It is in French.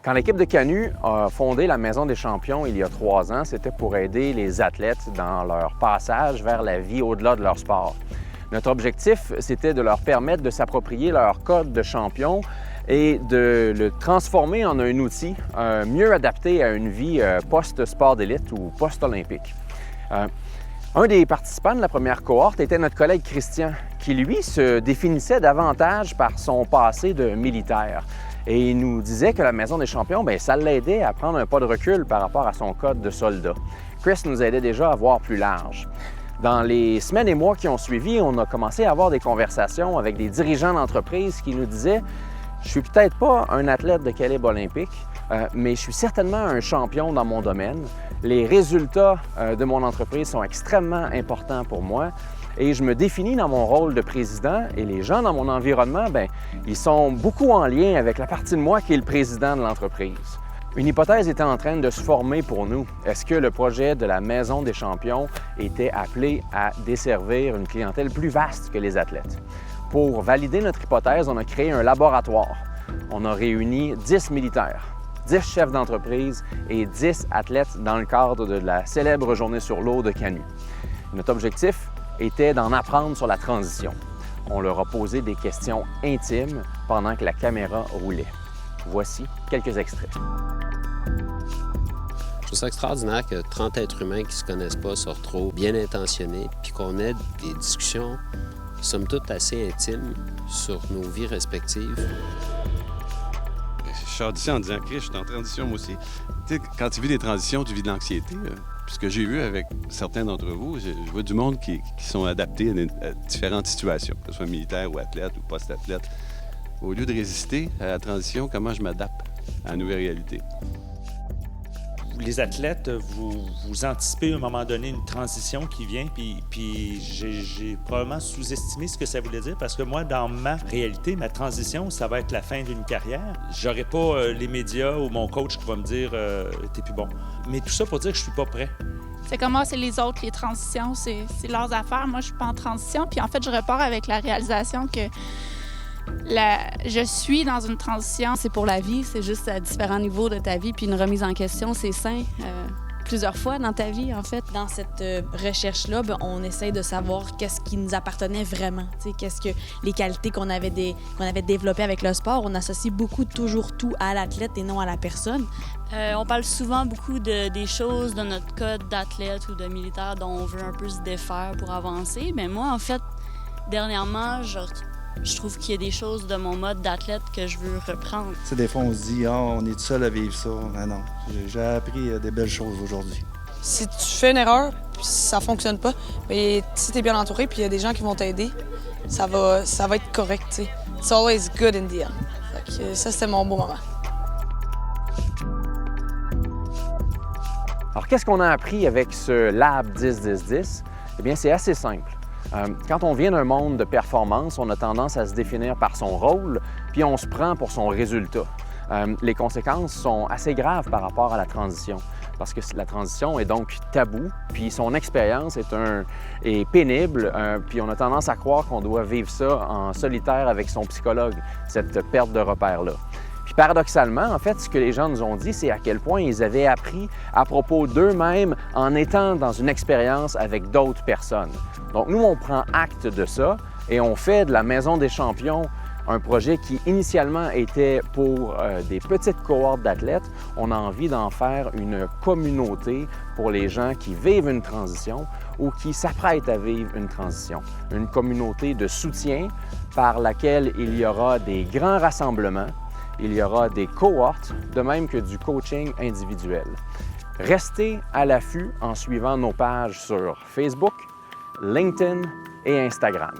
Quand l'équipe de Canu a fondé la Maison des champions il y a 3 ans, c'était pour aider les athlètes dans leur passage vers la vie au-delà de leur sport. Notre objectif, c'était de leur permettre de s'approprier leur code de champion et de le transformer en un outil mieux adapté à une vie post-sport d'élite ou post-olympique. Un des participants de la première cohorte était notre collègue Christian, qui lui se définissait davantage par son passé de militaire. Et il nous disait que la Maison des champions, ça l'aidait à prendre un pas de recul par rapport à son code de soldat. Chris nous aidait déjà à voir plus large. Dans les semaines et mois qui ont suivi, on a commencé à avoir des conversations avec des dirigeants d'entreprise qui nous disaient « Je suis peut-être pas un athlète de calibre olympique, mais je suis certainement un champion dans mon domaine. Les résultats de mon entreprise sont extrêmement importants pour moi. Et je me définis dans mon rôle de président et les gens dans mon environnement, ils sont beaucoup en lien avec la partie de moi qui est le président de l'entreprise. Une hypothèse était en train de se former pour nous. Est-ce que le projet de la Maison des champions était appelé à desservir une clientèle plus vaste que les athlètes? Pour valider notre hypothèse, on a créé un laboratoire. On a réuni 10 militaires, 10 chefs d'entreprise et 10 athlètes dans le cadre de la célèbre Journée sur l'eau de Canu. Notre objectif était d'en apprendre sur la transition. On leur a posé des questions intimes pendant que la caméra roulait. Voici quelques extraits. Je trouve ça extraordinaire que 30 êtres humains qui ne se connaissent pas se retrouvent bien intentionnés puis qu'on ait des discussions, somme toute, assez intimes sur nos vies respectives. Je sors d'ici en disant « Chris, je suis en transition moi aussi ». Tu sais, quand tu vis des transitions, tu vis de l'anxiété. Puis ce que j'ai vu avec certains d'entre vous, je vois du monde qui sont adaptés à différentes situations, que ce soit militaire ou athlète ou post-athlète. Au lieu de résister à la transition, comment je m'adapte à la nouvelle réalité? Les athlètes, vous anticipez à un moment donné une transition qui vient, puis j'ai probablement sous-estimé ce que ça voulait dire, parce que moi, dans ma réalité, ma transition, ça va être la fin d'une carrière. J'aurai pas les médias ou mon coach qui va me dire « t'es plus bon ». Mais tout ça pour dire que je suis pas prêt. C'est comme moi, c'est les autres, les transitions, c'est leurs affaires. Moi, je suis pas en transition, puis en fait, je repars avec la réalisation que je suis dans une transition. C'est pour la vie, c'est juste à différents niveaux de ta vie, puis une remise en question, c'est sain. Plusieurs fois dans ta vie, en fait. Dans cette recherche-là, on essaye de savoir qu'est-ce qui nous appartenait vraiment. Qu'est-ce que les qualités qu'on avait développées avec le sport. On associe toujours tout à l'athlète et non à la personne. On parle souvent beaucoup des choses de notre code d'athlète ou de militaire dont on veut un peu se défaire pour avancer. Mais moi, en fait, dernièrement, je trouve qu'il y a des choses de mon mode d'athlète que je veux reprendre. Tu sais, des fois, on se dit « Ah, on est tout seul à vivre ça ». Mais non, j'ai appris des belles choses aujourd'hui. Si tu fais une erreur, puis si ça fonctionne pas, mais si tu es bien entouré, puis il y a des gens qui vont t'aider, ça va être correct, tu sais. It's always good in the end. Fait que ça, c'était mon beau moment. Alors, qu'est-ce qu'on a appris avec ce Lab 10-10-10? Eh bien, c'est assez simple. Quand on vient d'un monde de performance, on a tendance à se définir par son rôle, puis on se prend pour son résultat. Les conséquences sont assez graves par rapport à la transition, parce que la transition est donc taboue, puis son expérience est pénible, puis on a tendance à croire qu'on doit vivre ça en solitaire avec son psychologue, cette perte de repère-là. Puis paradoxalement, en fait, ce que les gens nous ont dit, c'est à quel point ils avaient appris à propos d'eux-mêmes en étant dans une expérience avec d'autres personnes. Donc nous, on prend acte de ça et on fait de la Maison des champions un projet qui initialement était pour des petites cohortes d'athlètes. On a envie d'en faire une communauté pour les gens qui vivent une transition ou qui s'apprêtent à vivre une transition. Une communauté de soutien par laquelle il y aura des grands rassemblements. Il y aura des cohortes, de même que du coaching individuel. Restez à l'affût en suivant nos pages sur Facebook, LinkedIn et Instagram.